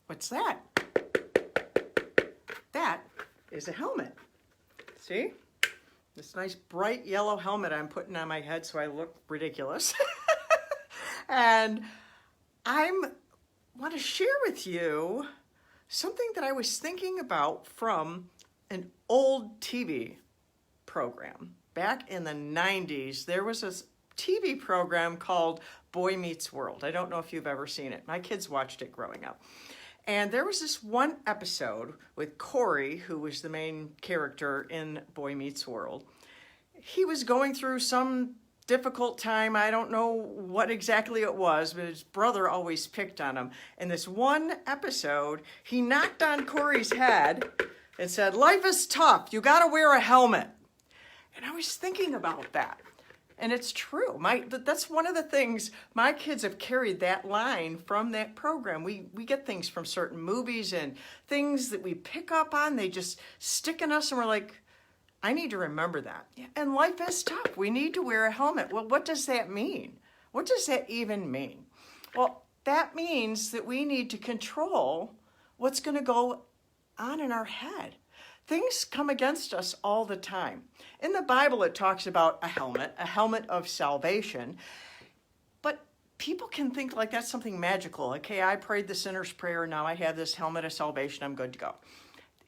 What's that? That is a helmet. See? This nice bright yellow helmet I'm putting on my head so I look ridiculous. And I want to share with you something that I was thinking about from an old TV program. Back in the 90s, there was a TV program called Boy Meets World. I don't know if you've ever seen it. My kids watched it growing up. And there was this one episode with Corey, who was the main character in Boy Meets World. He was going through some difficult time. I don't know what exactly it was, but his brother always picked on him. In this one episode, he knocked on Corey's head and said, "Life is tough. You got to wear a helmet." And I was thinking about that. And it's true. That's one of the things, my kids have carried that line from that program. We get things from certain movies and things that we pick up on. They just stick in us and we're like, I need to remember that. And life is tough. We need to wear a helmet. Well, what does that mean? What does that even mean? Well, that means that we need to control what's going to go on in our head. Things come against us all the time. In the Bible, it talks about a helmet of salvation. But people can think like that's something magical. Okay, I prayed the sinner's prayer, now I have this helmet of salvation, I'm good to go.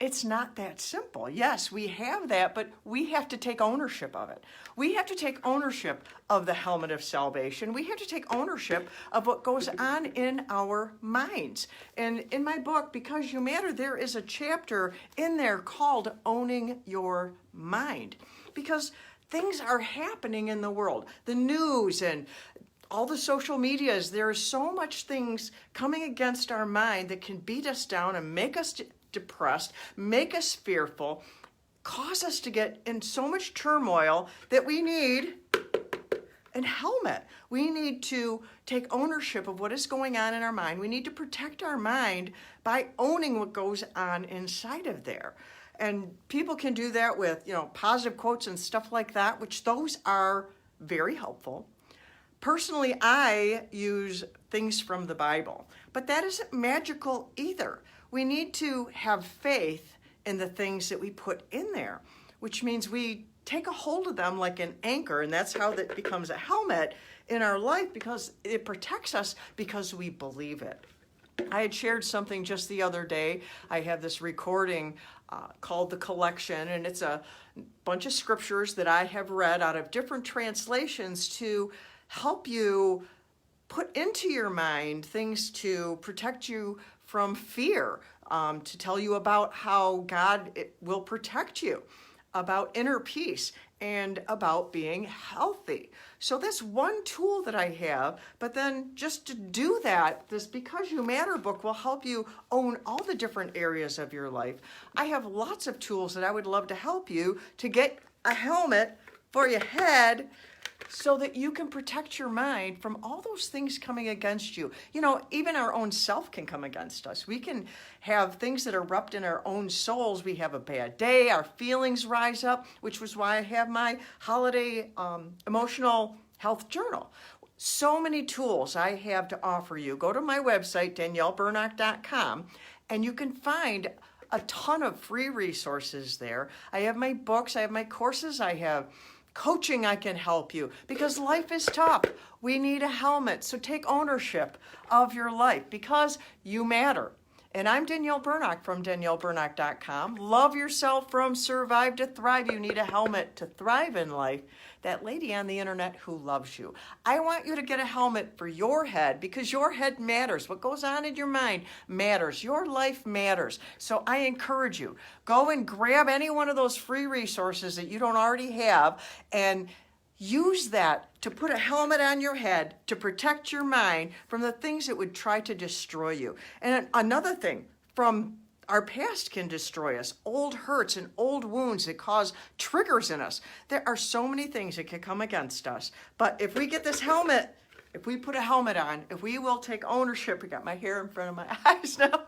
It's not that simple. Yes, we have that, but we have to take ownership of it. We have to take ownership of the helmet of salvation. We have to take ownership of what goes on in our minds. And in my book, Because You Matter, there is a chapter in there called Owning Your Mind. Because things are happening in the world. The news and all the social medias, there is so much things coming against our mind that can beat us down and make us depressed, make us fearful, cause us to get in so much turmoil that we need a helmet. We need to take ownership of what is going on in our mind. We need to protect our mind by owning what goes on inside of there. And people can do that with, positive quotes and stuff like that, which those are very helpful. Personally, I use things from the Bible, but that isn't magical either. We need to have faith in the things that we put in there, which means we take a hold of them like an anchor, and that's how that becomes a helmet in our life, because it protects us because we believe it. I had shared something just the other day. I have this recording called The Collection, and it's a bunch of scriptures that I have read out of different translations to help you put into your mind things to protect you from fear, to tell you about how God will protect you, about inner peace, and about being healthy. So that's one tool that I have, but then just to do that, this Because You Matter book will help you own all the different areas of your life. I have lots of tools that I would love to help you to get a helmet for your head so that you can protect your mind from all those things coming against you. Even our own self can come against us. We can have things that erupt in our own souls. We have a bad day, our feelings rise up, which was why I have my holiday emotional health journal. So many tools I have to offer you. Go to my website, DanielleBurnock.com, and you can find a ton of free resources there. I have my books, I have my courses, I have coaching. I can help you because life is tough. We need a helmet. So take ownership of your life because you matter. And I'm Danielle Burnock from DanielleBurnock.com. Love yourself from survive to thrive. You need a helmet to thrive in life. That lady on the internet who loves you. I want you to get a helmet for your head because your head matters. What goes on in your mind matters. Your life matters. So I encourage you, go and grab any one of those free resources that you don't already have and use that to put a helmet on your head to protect your mind from the things that would try to destroy you. And another thing, from our past can destroy us. Old hurts and old wounds that cause triggers in us. There are so many things that can come against us. But if we get this helmet, if we put a helmet on, if we will take ownership, I got my hair in front of my eyes now.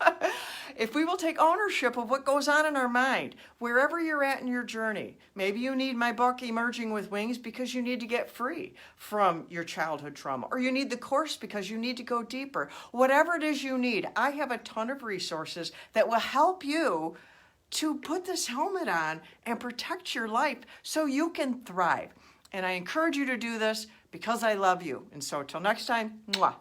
if we will take ownership of what goes on in our mind, wherever you're at in your journey, maybe you need my book, Emerging with Wings, because you need to get free from your childhood trauma, or you need the course because you need to go deeper. Whatever it is you need, I have a ton of resources that will help you to put this helmet on and protect your life so you can thrive. And I encourage you to do this because I love you. And so till next time, mwah.